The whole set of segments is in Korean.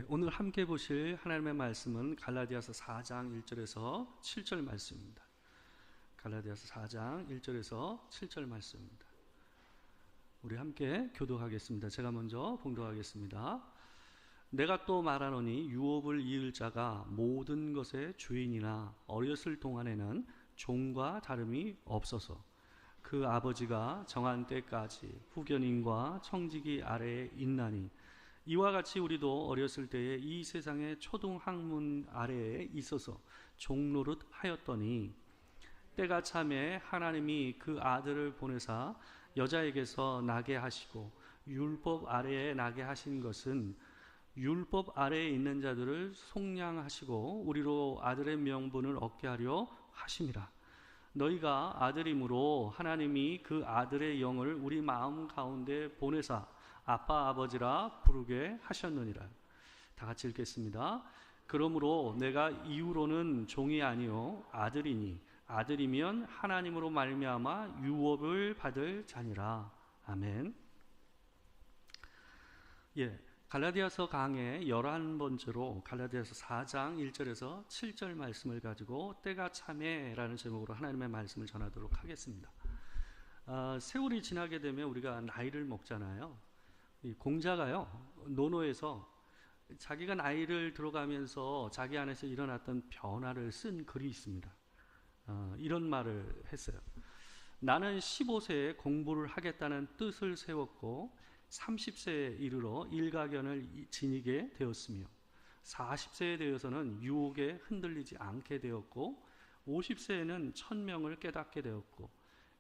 오늘 함께 보실 하나님의 말씀은 갈라디아서 4장 1절에서 7절 말씀입니다. 갈라디아서 4장 1절에서 7절 말씀입니다. 우리 함께 교독하겠습니다. 제가 먼저 봉독하겠습니다. 내가 또 말하노니 유업을 이을 자가 모든 것의 주인이나 어렸을 동안에는 종과 다름이 없어서 그 아버지가 정한 때까지 후견인과 청지기 아래에 있나니 이와 같이 우리도 어렸을 때에 이 세상의 초등 학문 아래에 있어서 종노릇 하였더니 때가 참에 하나님이 그 아들을 보내사 여자에게서 나게 하시고 율법 아래에 나게 하신 것은 율법 아래에 있는 자들을 속량하시고 우리로 아들의 명분을 얻게 하려 하심이라. 너희가 아들이므로 하나님이 그 아들의 영을 우리 마음 가운데 보내사 아빠 아버지라 부르게 하셨느니라. 다 같이 읽겠습니다. 그러므로 내가 이후로는 종이 아니요 아들이니 아들이면 하나님으로 말미암아 유업을 받을 자니라. 아멘. 갈라디아서 강의 11번째로 갈라디아서 4장 1절에서 7절 말씀을 가지고 때가 참에라는 제목으로 하나님의 말씀을 전하도록 하겠습니다. 세월이 지나게 되면 우리가 나이를 먹잖아요. 이 공자가요, 논어에서 자기가 나이를 들어가면서 자기 안에서 일어났던 변화를 쓴 글이 있습니다. 이런 말을 했어요. 나는 15세에 공부를 하겠다는 뜻을 세웠고 30세에 이르러 일가견을 지니게 되었으며 40세에 되어서는 유혹에 흔들리지 않게 되었고 50세에는 천명을 깨닫게 되었고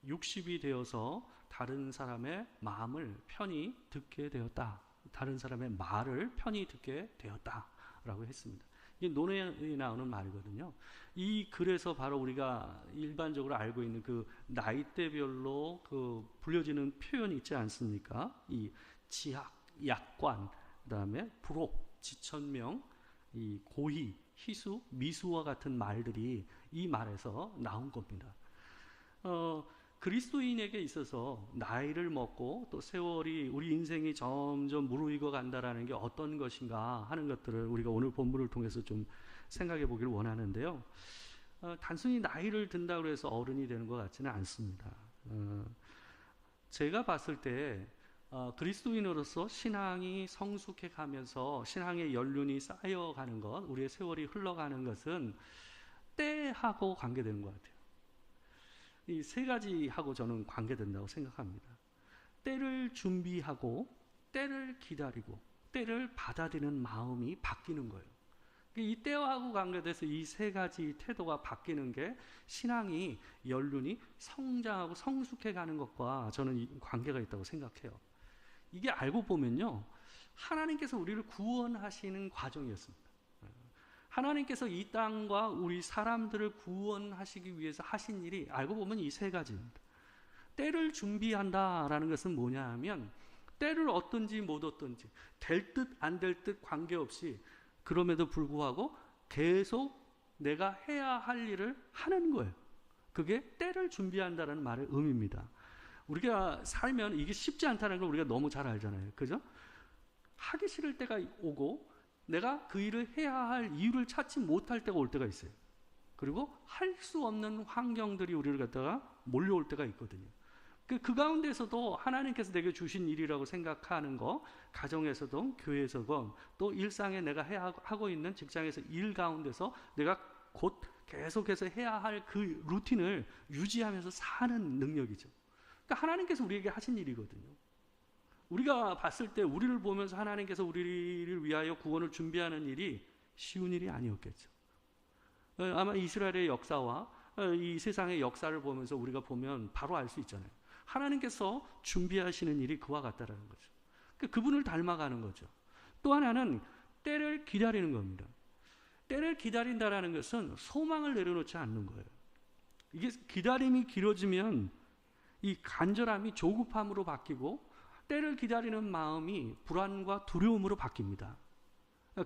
60이 되어서 다른 사람의 마음을 편히 듣게 되었다. 다른 사람의 말을 편히 듣게 되었다 라고 했습니다. 이게 논어에 나오는 말이거든요. 이 글에서 바로 우리가 일반적으로 알고 있는 그 나이대별로 그 불려지는 표현이 있지 않습니까? 이 지학, 약관, 그 다음에 부록, 지천명, 이 고희, 희수, 미수와 같은 말들이 이 말에서 나온 겁니다. 그리스도인에게 있어서 나이를 먹고 또 세월이 우리 인생이 점점 무르익어 간다라는 게 어떤 것인가 하는 것들을 우리가 오늘 본문을 통해서 좀 생각해 보기를 원하는데요. 단순히 나이를 든다고 해서 어른이 되는 것 같지는 않습니다. 제가 봤을 때 그리스도인으로서 신앙이 성숙해 가면서 신앙의 연륜이 쌓여가는 것, 우리의 세월이 흘러가는 것은 때하고 관계되는 것 같아요. 이 세 가지하고 저는 관계된다고 생각합니다. 때를 준비하고 때를 기다리고 때를 받아들이는 마음이 바뀌는 거예요. 이 때하고 관계돼서 이 세 가지 태도가 바뀌는 게 신앙이 연륜이 성장하고 성숙해 가는 것과 저는 관계가 있다고 생각해요. 이게 알고 보면요, 하나님께서 우리를 구원하시는 과정이었습니다. 하나님께서 이 땅과 우리 사람들을 구원하시기 위해서 하신 일이 알고 보면 이 세 가지입니다. 때를 준비한다라는 것은 뭐냐 하면 때를 얻든지 못 얻든지 될 듯 안 될 듯 관계없이 그럼에도 불구하고 계속 내가 해야 할 일을 하는 거예요. 그게 때를 준비한다는 말의 의미입니다. 우리가 살면 이게 쉽지 않다는 걸 우리가 너무 잘 알잖아요. 그죠? 하기 싫을 때가 오고 내가 그 일을 해야 할 이유를 찾지 못할 때가 올 때가 있어요. 그리고 할 수 없는 환경들이 우리를 갖다가 몰려올 때가 있거든요. 그 가운데서도 하나님께서 내게 주신 일이라고 생각하는 거, 가정에서든 교회에서든 또 일상에 내가 하고 있는 직장에서 일 가운데서 내가 곧 계속해서 해야 할 그 루틴을 유지하면서 사는 능력이죠. 그러니까 하나님께서 우리에게 하신 일이거든요. 우리가 봤을 때 우리를 보면서 하나님께서 우리를 위하여 구원을 준비하는 일이 쉬운 일이 아니었겠죠. 아마 이스라엘의 역사와 이 세상의 역사를 보면서 우리가 보면 바로 알 수 있잖아요. 하나님께서 준비하시는 일이 그와 같다라는 거죠. 그분을 닮아가는 거죠. 또 하나는 때를 기다리는 겁니다. 때를 기다린다라는 것은 소망을 내려놓지 않는 거예요. 이게 기다림이 길어지면 이 간절함이 조급함으로 바뀌고 때를 기다리는 마음이 불안과 두려움으로 바뀝니다.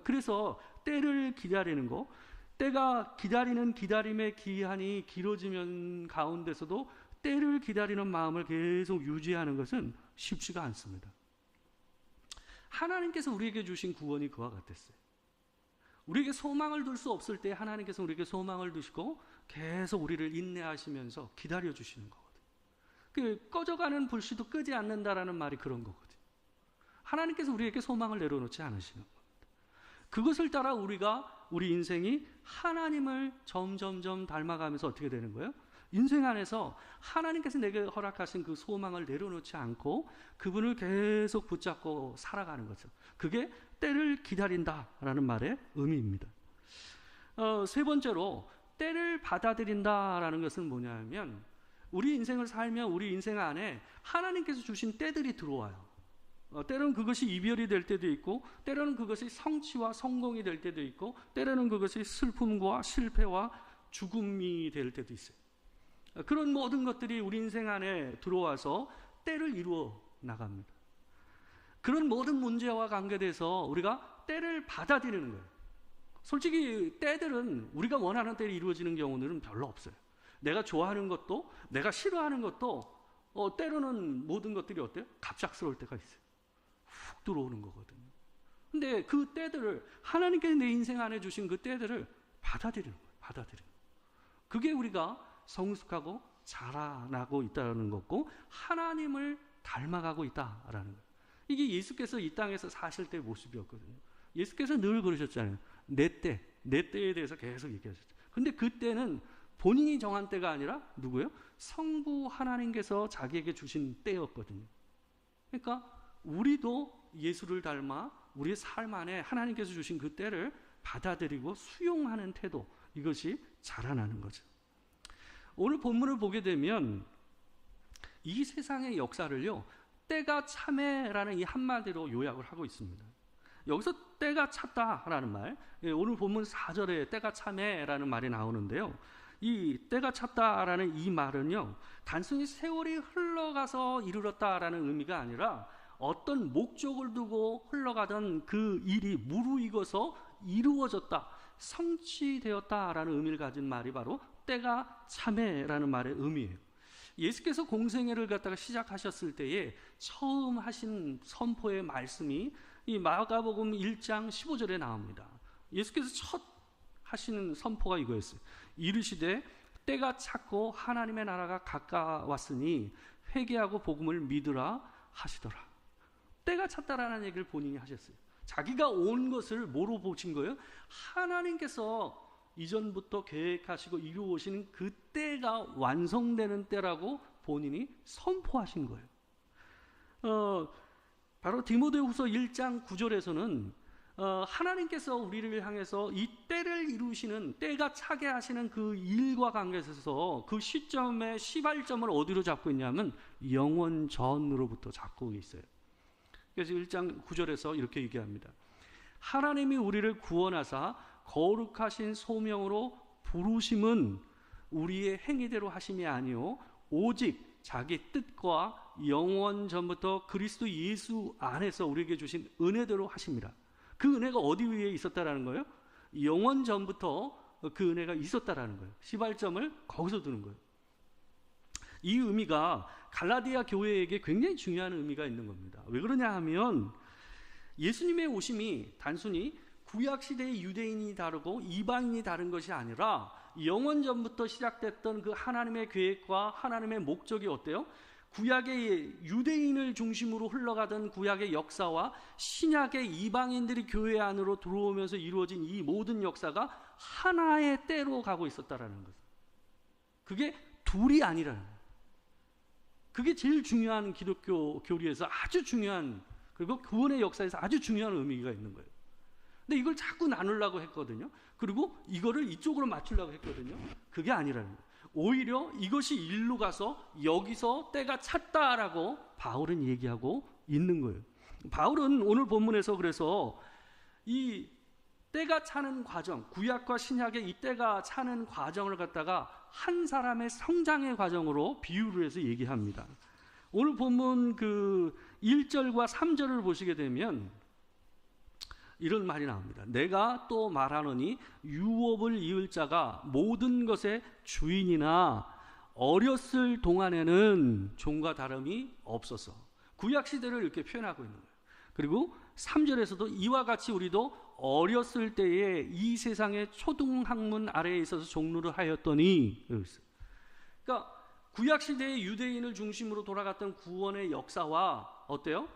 그래서 때를 기다리는 거, 때가 기다리는 기다림의 기한이 길어지면 가운데서도 때를 기다리는 마음을 계속 유지하는 것은 쉽지가 않습니다. 하나님께서 우리에게 주신 구원이 그와 같았어요. 우리에게 소망을 둘 수 없을 때 하나님께서 우리에게 소망을 두시고 계속 우리를 인내하시면서 기다려 주시는 거거든요. 그 꺼져가는 불씨도 끄지 않는다라는 말이 그런 거거든요. 하나님께서 우리에게 소망을 내려놓지 않으시는 겁니다. 그것을 따라 우리 인생이 하나님을 점점점 닮아가면서 어떻게 되는 거예요? 인생 안에서 하나님께서 내게 허락하신 그 소망을 내려놓지 않고 그분을 계속 붙잡고 살아가는 거죠. 그게 때를 기다린다라는 말의 의미입니다. 세 번째로 때를 받아들인다라는 것은 뭐냐면 우리 인생을 살면 우리 인생 안에 하나님께서 주신 때들이 들어와요. 때로는 그것이 이별이 될 때도 있고, 때로는 그것이 성취와 성공이 될 때도 있고, 때로는 그것이 슬픔과 실패와 죽음이 될 때도 있어요. 그런 모든 것들이 우리 인생 안에 들어와서 때를 이루어 나갑니다. 그런 모든 문제와 관계돼서 우리가 때를 받아들이는 거예요. 솔직히 때들은 우리가 원하는 때에 이루어지는 경우는 별로 없어요. 내가 좋아하는 것도 내가 싫어하는 것도 때로는 모든 것들이 어때요? 갑작스러울 때가 있어요. 훅 들어오는 거거든요. 근데 그 때들을 하나님께서 내 인생 안에 주신 그 때들을 받아들이는 거예요. 받아들이는 거예요. 그게 우리가 성숙하고 자라나고 있다는 거고 하나님을 닮아가고 있다라는 거예요. 이게 예수께서 이 땅에서 사실 때의 모습이었거든요. 예수께서 늘 그러셨잖아요. 내 때에 대해서 계속 얘기하셨죠. 근데 그 때는 본인이 정한 때가 아니라 누구예요? 성부 하나님께서 자기에게 주신 때였거든요. 그러니까 우리도 예수를 닮아 우리의 삶 안에 하나님께서 주신 그 때를 받아들이고 수용하는 태도, 이것이 자라나는 거죠. 오늘 본문을 보게 되면 이 세상의 역사를요, 때가 참해라는 이 한마디로 요약을 하고 있습니다. 여기서 때가 찼다라는 말, 오늘 본문 4절에 때가 참해라는 말이 나오는데요. 이 때가 찼다라는 이 말은요, 단순히 세월이 흘러가서 이르렀다라는 의미가 아니라 어떤 목적을 두고 흘러가던 그 일이 무르익어서 이루어졌다, 성취되었다라는 의미를 가진 말이 바로 때가 참해라는 말의 의미예요. 예수께서 공생애를 갖다가 시작하셨을 때에 처음 하신 선포의 말씀이 이 마가복음 1장 15절에 나옵니다. 예수께서 첫 하시는 선포가 이거였어요. 이르시되 때가 찼고 하나님의 나라가 가까웠으니 회개하고 복음을 믿으라 하시더라. 때가 찼다라는 얘기를 본인이 하셨어요. 자기가 온 것을 뭐로 보신 거예요? 하나님께서 이전부터 계획하시고 이루어오시는 그 때가 완성되는 때라고 본인이 선포하신 거예요. 바로 디모데후서 1장 9절에서는 하나님께서 우리를 향해서 이 때를 이루시는, 때가 차게 하시는 그 일과 관계에서 그 시점의 시발점을 어디로 잡고 있냐면 영원 전으로부터 잡고 있어요. 그래서 1장 9절에서 이렇게 얘기합니다. 하나님이 우리를 구원하사 거룩하신 소명으로 부르심은 우리의 행위대로 하심이 아니요 오직 자기 뜻과 영원 전부터 그리스도 예수 안에서 우리에게 주신 은혜대로 하십니다. 그 은혜가 어디 위에 있었다라는 거예요? 영원 전부터 그 은혜가 있었다라는 거예요. 시발점을 거기서 두는 거예요. 이 의미가 갈라디아 교회에게 굉장히 중요한 의미가 있는 겁니다. 왜 그러냐 하면 예수님의 오심이 단순히 구약시대의 유대인이 다르고 이방인이 다른 것이 아니라 영원 전부터 시작됐던 그 하나님의 계획과 하나님의 목적이 어때요? 구약의 유대인을 중심으로 흘러가던 구약의 역사와 신약의 이방인들이 교회 안으로 들어오면서 이루어진 이 모든 역사가 하나의 때로 가고 있었다라는 거죠. 그게 둘이 아니라는 거예요. 그게 제일 중요한 기독교 교리에서 아주 중요한, 그리고 구원의 역사에서 아주 중요한 의미가 있는 거예요. 근데 이걸 자꾸 나누려고 했거든요. 그리고 이거를 이쪽으로 맞추려고 했거든요. 그게 아니라는 거예요. 오히려 이것이 일로 가서 여기서 때가 찼다라고 바울은 얘기하고 있는 거예요. 바울은 오늘 본문에서 그래서 이 때가 차는 과정, 구약과 신약의 이 때가 차는 과정을 갖다가 한 사람의 성장의 과정으로 비유를 해서 얘기합니다. 오늘 본문 그 1절과 3절을 보시게 되면 이런 말이 나옵니다. 내가 또 말하노니 유업을 이을 자가 모든 것의 주인이나 어렸을 동안에는 종과 다름이 없어서, 구약 시대를 이렇게 표현하고 있는 거예요. 그리고 3절에서도 이와 같이 우리도 어렸을 때에 이 세상의 초등학문 아래에 있어서 종로를 하였더니, 그러니까 구약시대의 유대인을 중심으로 돌아갔던 구원의 역사와 어때요?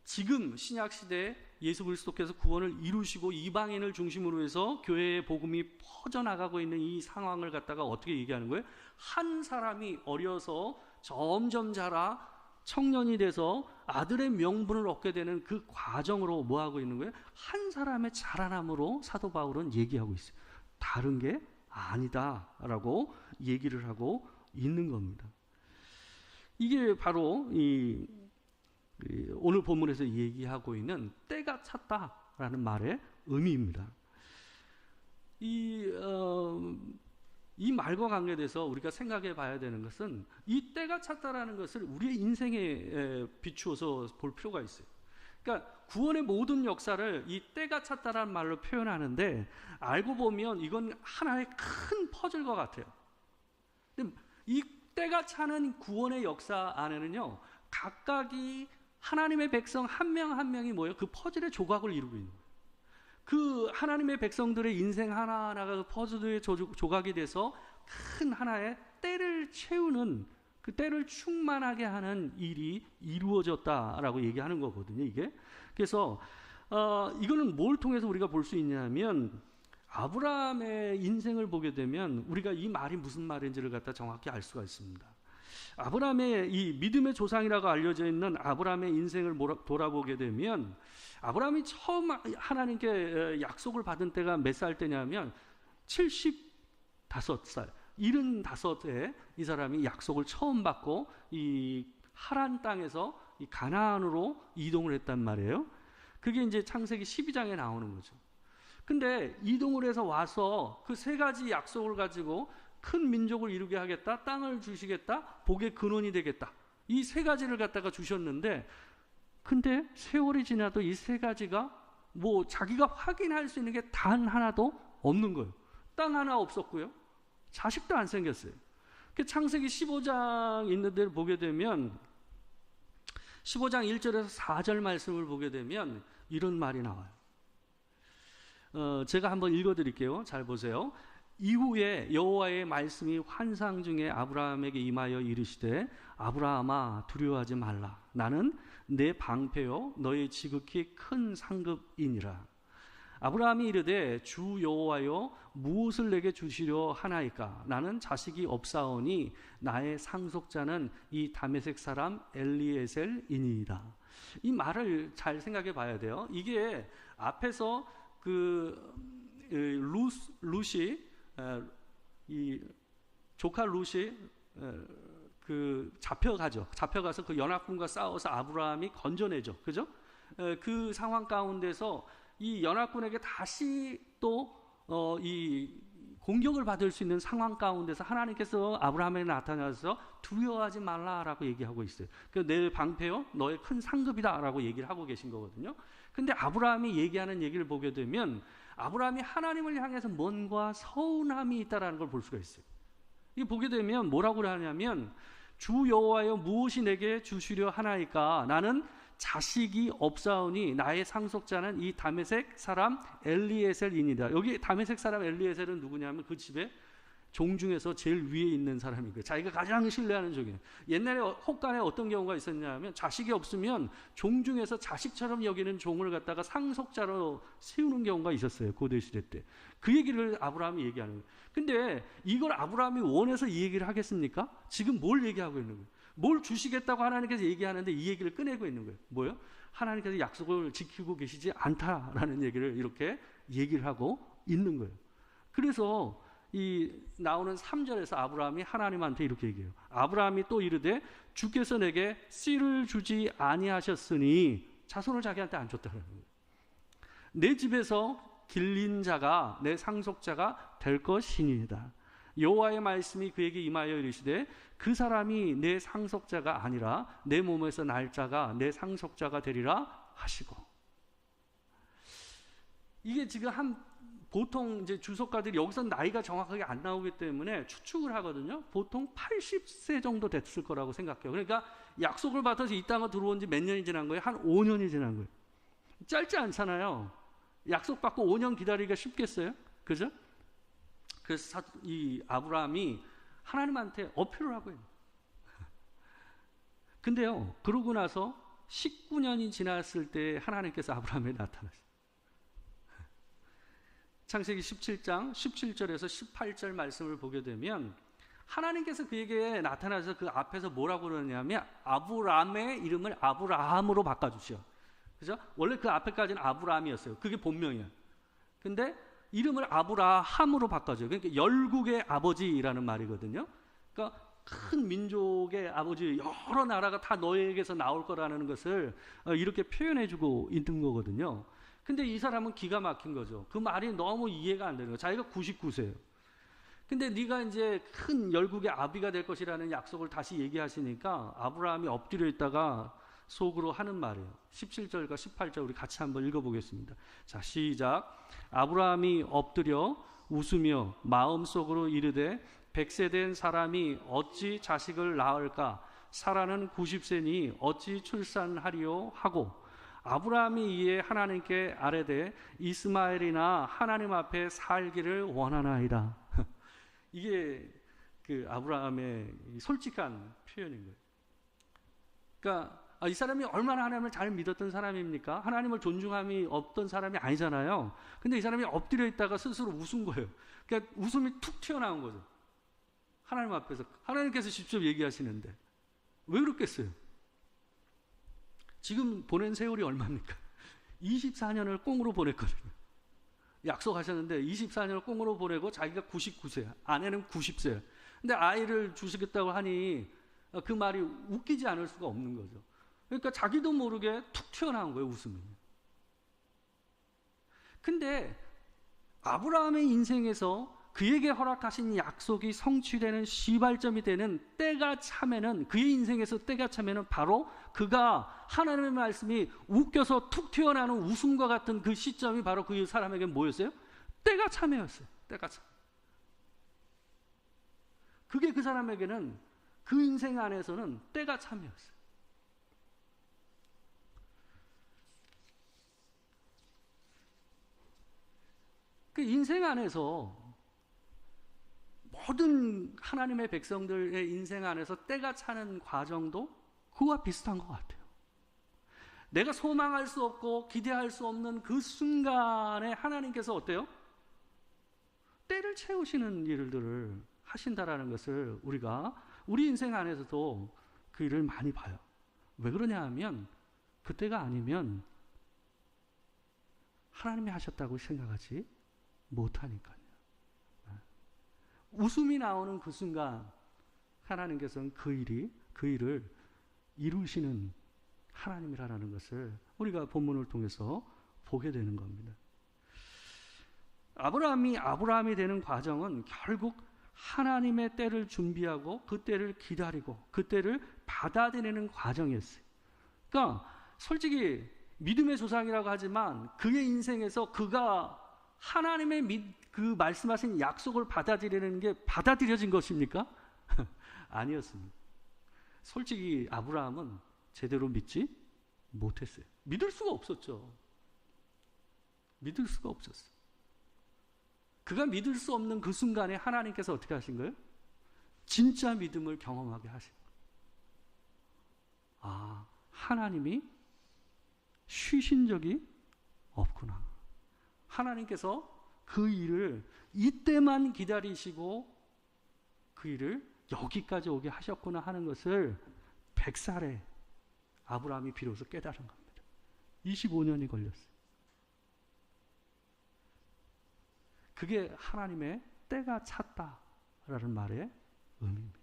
지금 신약시대에 예수 그리스도께서 구원을 이루시고 이방인을 중심으로 해서 교회의 복음이 퍼져나가고 있는 이 상황을 갖다가 어떻게 얘기하는 거예요? 한 사람이 어려서 점점 자라 청년이 돼서 아들의 명분을 얻게 되는 그 과정으로 뭐 하고 있는 거예요? 한 사람의 자라남으로 사도 바울은 얘기하고 있어요. 다른 게 아니다라고 얘기를 하고 있는 겁니다. 이게 바로 오늘 본문에서 얘기하고 있는 때가 찼다라는 말의 의미입니다. 이 말과 관계돼서 우리가 생각해 봐야 되는 것은 이 때가 찼다라는 것을 우리의 인생에 비추어서 볼 필요가 있어요. 그러니까 구원의 모든 역사를 이 때가 찼다라는 말로 표현하는데 알고 보면 이건 하나의 큰 퍼즐과 같아요. 근데 이 때가 차는 구원의 역사 안에는요, 각각이 하나님의 백성 한 명 한 명이 뭐예요? 그 퍼즐의 조각을 이루고 있는 거예요. 그 하나님의 백성들의 인생 하나하나가 그 퍼즐의 조각이 돼서 큰 하나의 때를 채우는, 그 때를 충만하게 하는 일이 이루어졌다라고 얘기하는 거거든요, 이게. 그래서 이거는 뭘 통해서 우리가 볼 수 있냐면 아브라함의 인생을 보게 되면 우리가 이 말이 무슨 말인지를 갖다 정확히 알 수가 있습니다. 아브라함의 이 믿음의 조상이라고 알려져 있는 아브라함의 인생을 돌아보게 되면 아브라함이 처음 하나님께 약속을 받은 때가 몇 살 때냐면 75살, 75에 이 사람이 약속을 처음 받고 이 하란 땅에서 이 가나안으로 이동을 했단 말이에요. 그게 이제 창세기 12장에 나오는 거죠. 근데 이동을 해서 와서 그 세 가지 약속을 가지고 큰 민족을 이루게 하겠다, 땅을 주시겠다, 복의 근원이 되겠다, 이 세 가지를 갖다가 주셨는데, 근데 세월이 지나도 이 세 가지가 뭐 자기가 확인할 수 있는 게 단 하나도 없는 거예요. 땅 하나 없었고요, 자식도 안 생겼어요. 그 창세기 15장 있는 데를 보게 되면 15장 1절에서 4절 말씀을 보게 되면 이런 말이 나와요. 제가 한번 읽어드릴게요. 잘 보세요. 이후에 여호와의 말씀이 환상 중에 아브라함에게 임하여 이르시되 아브라함아 두려워하지 말라. 나는 내 방패요 너의 지극히 큰 상급이니라. 아브라함이 이르되 주 여호와여 무엇을 내게 주시려 하나이까. 나는 자식이 없사오니 나의 상속자는 이 다메섹 사람 엘리에셀이니이다. 이 말을 잘 생각해 봐야 돼요. 이게 앞에서 룻이 이 조카 룻이 잡혀가죠. 잡혀가서 그 연합군과 싸워서 아브라함이 건져내죠. 그죠? 그 상황 가운데서 이 연합군에게 다시 또 이 공격을 받을 수 있는 상황 가운데서 하나님께서 아브라함에게 나타나서 두려워하지 말라라고 얘기하고 있어요. 내 방패요 너의 큰 상급이다라고 얘기를 하고 계신 거거든요. 근데 아브라함이 얘기하는 얘기를 보게 되면 아브라함이 하나님을 향해서 뭔가 서운함이 있다라는 걸 볼 수가 있어요. 이 보게 되면 뭐라고 하냐면 주 여호와여 무엇이 내게 주시려 하나이까. 나는 자식이 없사오니 나의 상속자는 이 다메섹 사람 엘리에셀이니라. 여기 다메섹 사람 엘리에셀은 누구냐면 그 집에 종 중에서 제일 위에 있는 사람이고요. 자기가 가장 신뢰하는 종이에요. 옛날에 혹간에 어떤 경우가 있었냐면 자식이 없으면 종 중에서 자식처럼 여기는 종을 갖다가 상속자로 세우는 경우가 있었어요. 고대시대 때. 그 얘기를 아브라함이 얘기하는 거예요. 근데 이걸 아브라함이 원해서 이 얘기를 하겠습니까? 지금 뭘 얘기하고 있는 거예요? 뭘 주시겠다고 하나님께서 얘기하는데 이 얘기를 꺼내고 있는 거예요. 뭐요? 하나님께서 약속을 지키고 계시지 않다라는 얘기를 이렇게 얘기를 하고 있는 거예요. 그래서 이 나오는 3절에서 아브라함이 하나님한테 이렇게 얘기해요. 아브라함이 또 이르되 주께서 내게 씨를 주지 아니하셨으니 자손을 자기한테 안 줬다는 거예요. 내 집에서 길린 자가 내 상속자가 될 것이니이다. 여호와의 말씀이 그에게 임하여 이르시되 그 사람이 내 상속자가 아니라 내 몸에서 날 자가 내 상속자가 되리라 하시고. 이게 지금 보통 이제 주석가들이 여기서 나이가 정확하게 안 나오기 때문에 추측을 하거든요. 보통 80세 정도 됐을 거라고 생각해요. 그러니까 약속을 받아서 이 땅에 들어온 지 몇 년이 지난 거예요? 한 5년이 지난 거예요. 짧지 않잖아요. 약속받고 5년 기다리기가 쉽겠어요? 그죠? 그래서 이 아브라함이 하나님한테 어필을 하고 있는. 근데요, 그러고 나서 19년이 지났을 때 하나님께서 아브라함에 나타나셨어요. 창세기 17장 17절에서 18절 말씀을 보게 되면 하나님께서 그에게 나타나서 그 앞에서 뭐라고 그러냐면 아브라함의 이름을 아브라함으로 바꿔주셔. 그죠? 원래 그 앞에까지는 아브라함이었어요. 그게 본명이야. 근데 이름을 아브라함으로 바꿔줘요. 그러니까 열국의 아버지라는 말이거든요. 그러니까 큰 민족의 아버지, 여러 나라가 다 너에게서 나올 거라는 것을 이렇게 표현해주고 있는 거거든요. 근데 이 사람은 기가 막힌 거죠. 그 말이 너무 이해가 안 되는 거예요. 자기가 99세예요. 근데 네가 이제 큰 열국의 아비가 될 것이라는 약속을 다시 얘기하시니까 아브라함이 엎드려 있다가 속으로 하는 말이에요. 17절과 18절 우리 같이 한번 읽어보겠습니다. 자, 시작. 아브라함이 엎드려 웃으며 마음속으로 이르되 100세 된 사람이 어찌 자식을 낳을까? 사라는 90세니 어찌 출산하리요? 하고 아브라함이 이에 하나님께 아뢰되 이스마엘이나 하나님 앞에 살기를 원하나이다. 이게 그 아브라함의 솔직한 표현인 거예요. 그러니까 이 사람이 얼마나 하나님을 잘 믿었던 사람입니까? 하나님을 존중함이 없던 사람이 아니잖아요. 근데 이 사람이 엎드려 있다가 스스로 웃은 거예요. 그러니까 웃음이 툭 튀어나온 거죠. 하나님 앞에서. 하나님께서 직접 얘기하시는데 왜 그렇겠어요? 지금 보낸 세월이 얼마입니까? 24년을 꽁으로 보냈거든요. 약속하셨는데 24년을 꽁으로 보내고 자기가 99세야. 아내는 90세야. 근데 아이를 주시겠다고 하니 그 말이 웃기지 않을 수가 없는 거죠. 그러니까 자기도 모르게 툭 튀어나온 거예요, 웃음이. 근데 아브라함의 인생에서 그에게 허락하신 약속이 성취되는 시발점이 되는 때가 차면은, 그의 인생에서 때가 차면은 바로 그가 하나님의 말씀이 웃겨서 툭 튀어나오는 웃음과 같은 그 시점이 바로 그 사람에게 뭐였어요? 때가 참이었어요. 때가 참. 그게 그 사람에게는 그 인생 안에서는 때가 참이었어요. 그 인생 안에서 모든 하나님의 백성들의 인생 안에서 때가 차는 과정도 그와 비슷한 것 같아요. 내가 소망할 수 없고 기대할 수 없는 그 순간에 하나님께서 어때요? 때를 채우시는 일들을 하신다라는 것을 우리가 우리 인생 안에서도 그 일을 많이 봐요. 왜 그러냐 하면 그때가 아니면 하나님이 하셨다고 생각하지 못하니까요. 웃음이 나오는 그 순간 하나님께서는 그 일을 이루시는 하나님이라는 것을 우리가 본문을 통해서 보게 되는 겁니다. 아브라함이 되는 과정은 결국 하나님의 때를 준비하고 그 때를 기다리고 그 때를 받아들이는 과정이었어요. 그러니까 솔직히 믿음의 조상이라고 하지만 그의 인생에서 그가 하나님의 그 말씀하신 약속을 받아들이는 게 받아들여진 것입니까? 아니었습니다. 솔직히 아브라함은 제대로 믿지 못했어요. 믿을 수가 없었죠. 믿을 수가 없었어요. 그가 믿을 수 없는 그 순간에 하나님께서 어떻게 하신 거예요? 진짜 믿음을 경험하게 하신 거예요. 아, 하나님이 쉬신 적이 없구나. 하나님께서 그 일을 이때만 기다리시고 그 일을 여기까지 오게 하셨구나 하는 것을 100살에 아브라함이 비로소 깨달은 겁니다. 25년이 걸렸어요. 그게 하나님의 때가 찼다라는 말의 의미입니다.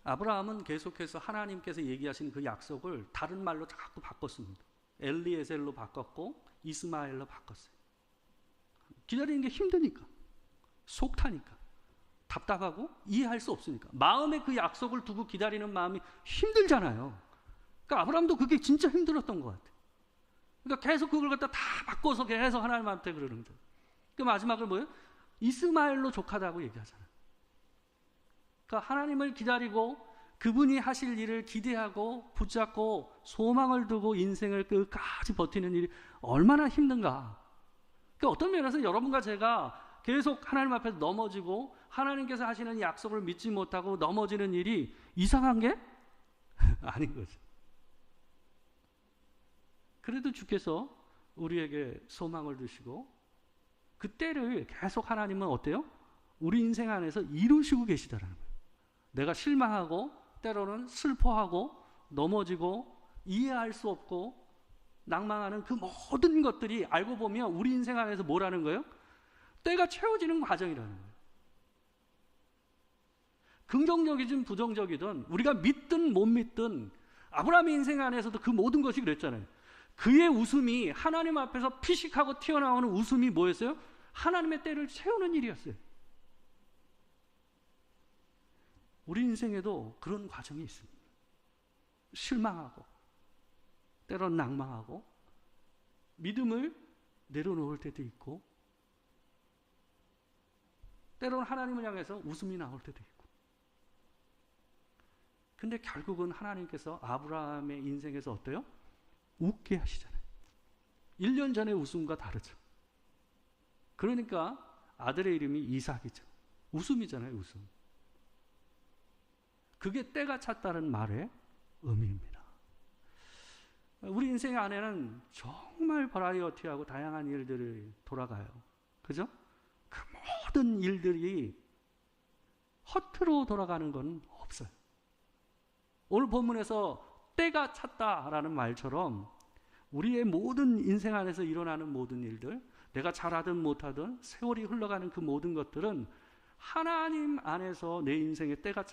아브라함은 계속해서 하나님께서 얘기하신 그 약속을 다른 말로 자꾸 바꿨습니다. 엘리에셀로 바꿨고 이스마엘로 바꿨어요. 기다리는 게 힘드니까, 속 타니까, 답답하고 이해할 수 없으니까, 마음에 그 약속을 두고 기다리는 마음이 힘들잖아요. 그러니까 아브라함도 그게 진짜 힘들었던 것 같아요. 그러니까 계속 그걸 갖다 다 바꿔서 계속 하나님한테 그러는 거죠. 그 마지막을 뭐예요? 이스마엘로 족하다고 얘기하잖아요. 그러니까 하나님을 기다리고 그분이 하실 일을 기대하고 붙잡고 소망을 두고 인생을 끝까지 버티는 일이 얼마나 힘든가. 그러니까 어떤 면에서 여러분과 제가 계속 하나님 앞에서 넘어지고 하나님께서 하시는 약속을 믿지 못하고 넘어지는 일이 이상한 게 아닌 거죠. 그래도 주께서 우리에게 소망을 주시고 그 때를 계속 하나님은 어때요? 우리 인생 안에서 이루시고 계시다라는 거예요. 내가 실망하고 때로는 슬퍼하고 넘어지고 이해할 수 없고 낭망하는 그 모든 것들이 알고 보면 우리 인생 안에서 뭐라는 거예요? 때가 채워지는 과정이라는 거예요. 긍정적이든 부정적이든 우리가 믿든 못 믿든 아브라함의 인생 안에서도 그 모든 것이 그랬잖아요. 그의 웃음이 하나님 앞에서 피식하고 튀어나오는 웃음이 뭐였어요? 하나님의 때를 채우는 일이었어요. 우리 인생에도 그런 과정이 있습니다. 실망하고 때로는 낭망하고 믿음을 내려놓을 때도 있고 때로는 하나님을 향해서 웃음이 나올 때도 있고. 근데 결국은 하나님께서 아브라함의 인생에서 어때요? 웃게 하시잖아요. 1년 전의 웃음과 다르죠. 그러니까 아들의 이름이 이삭이죠. 웃음이잖아요, 웃음. 그게 때가 찼다는 말의 의미입니다. 우리 인생 안에는 정말 버라이어티하고 다양한 일들이 돌아가요. 그죠? 그 모든 일들이 허투루 돌아가는 건 없어요. 오늘 본문에서 때가 찼다라는 말처럼 우리의 모든 인생 안에서 일어나는 모든 일들, 내가 잘하든 못하든 세월이 흘러가는 그 모든 것들은 하나님 안에서 내 인생의 때가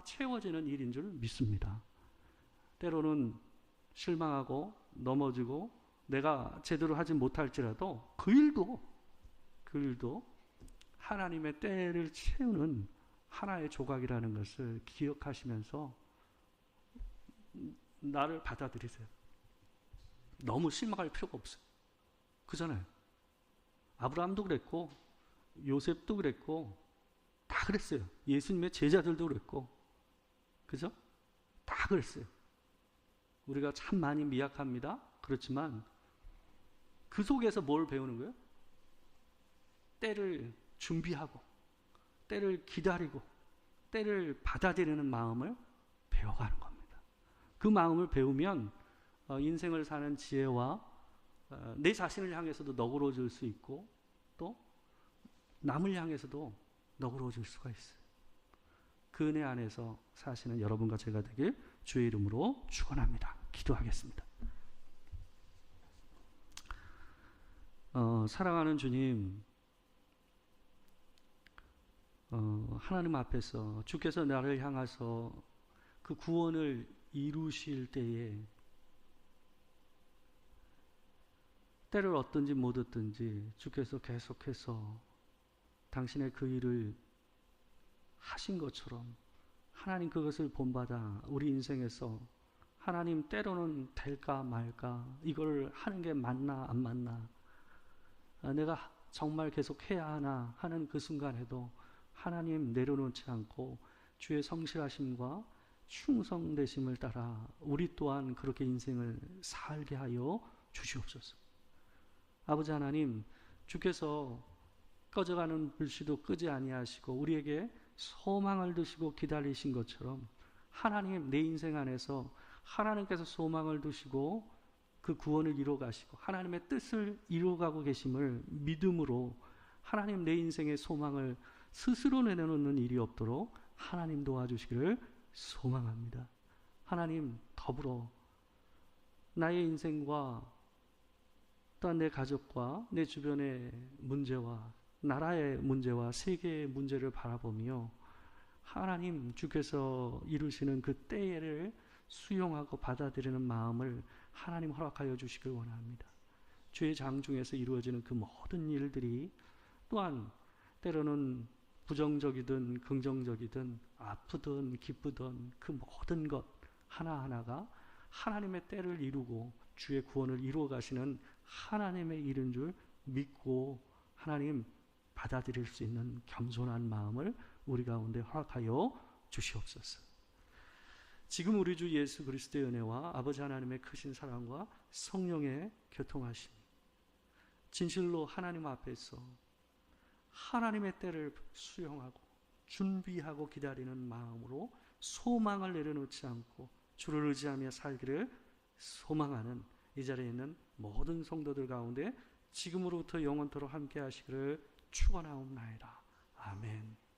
채워지는 일인 줄 믿습니다. 때로는 실망하고 넘어지고 내가 제대로 하지 못할지라도 그 일도 하나님의 때를 채우는 하나의 조각이라는 것을 기억하시면서 나를 받아들이세요. 너무 실망할 필요가 없어요. 그잖아요. 아브라함도 그랬고 요셉도 그랬고 다 그랬어요. 예수님의 제자들도 그랬고, 그죠? 다 그랬어요. 우리가 참 많이 미약합니다. 그렇지만 그 속에서 뭘 배우는 거예요? 때를 준비하고 때를 기다리고 때를 받아들이는 마음을 배워가는 겁니다. 그 마음을 배우면 인생을 사는 지혜와 내 자신을 향해서도 너그러워질 수 있고 또 남을 향해서도 너그러워질 수가 있어요. 그 은혜 안에서 사시는 여러분과 제가 되길 주의 이름으로 축원합니다. 기도하겠습니다. 사랑하는 주님, 하나님 앞에서 주께서 나를 향해서 그 구원을 이루실 때에 때를 얻든지 못 얻든지 주께서 계속해서 당신의 그 일을 하신 것처럼 하나님 그것을 본받아 우리 인생에서 하나님 때로는 될까 말까, 이걸 하는 게 맞나 안 맞나, 내가 정말 계속 해야 하나 하는 그 순간에도 하나님 내려놓지 않고 주의 성실하심과 충성되심을 따라 우리 또한 그렇게 인생을 살게 하여 주시옵소서. 아버지 하나님, 주께서 꺼져가는 불씨도 끄지 아니하시고 우리에게 소망을 두시고 기다리신 것처럼 하나님 내 인생 안에서 하나님께서 소망을 두시고 그 구원을 이루어가시고 하나님의 뜻을 이루어가고 계심을 믿음으로 하나님 내 인생의 소망을 스스로 내려놓는 일이 없도록 하나님 도와주시기를 소망합니다. 하나님 더불어 나의 인생과 또한 내 가족과 내 주변의 문제와 나라의 문제와 세계의 문제를 바라보며 하나님 주께서 이루시는 그 때를 수용하고 받아들이는 마음을 하나님 허락하여 주시길 원합니다. 주의 장중에서 이루어지는 그 모든 일들이 또한 때로는 부정적이든 긍정적이든 아프든 기쁘든 그 모든 것 하나하나가 하나님의 때를 이루고 주의 구원을 이루어 가시는 하나님의 일인 줄 믿고 하나님 받아들일 수 있는 겸손한 마음을 우리 가운데 허락하여 주시옵소서. 지금 우리 주 예수 그리스도의 은혜와 아버지 하나님의 크신 사랑과 성령의 교통하심이 진실로 하나님 앞에서 하나님의 때를 수용하고 준비하고 기다리는 마음으로 소망을 내려놓지 않고 주를 의지하며 살기를 소망하는 이 자리에 있는 모든 성도들 가운데 지금으로부터 영원토록 함께 하시기를 축원하옵나이다. 아멘.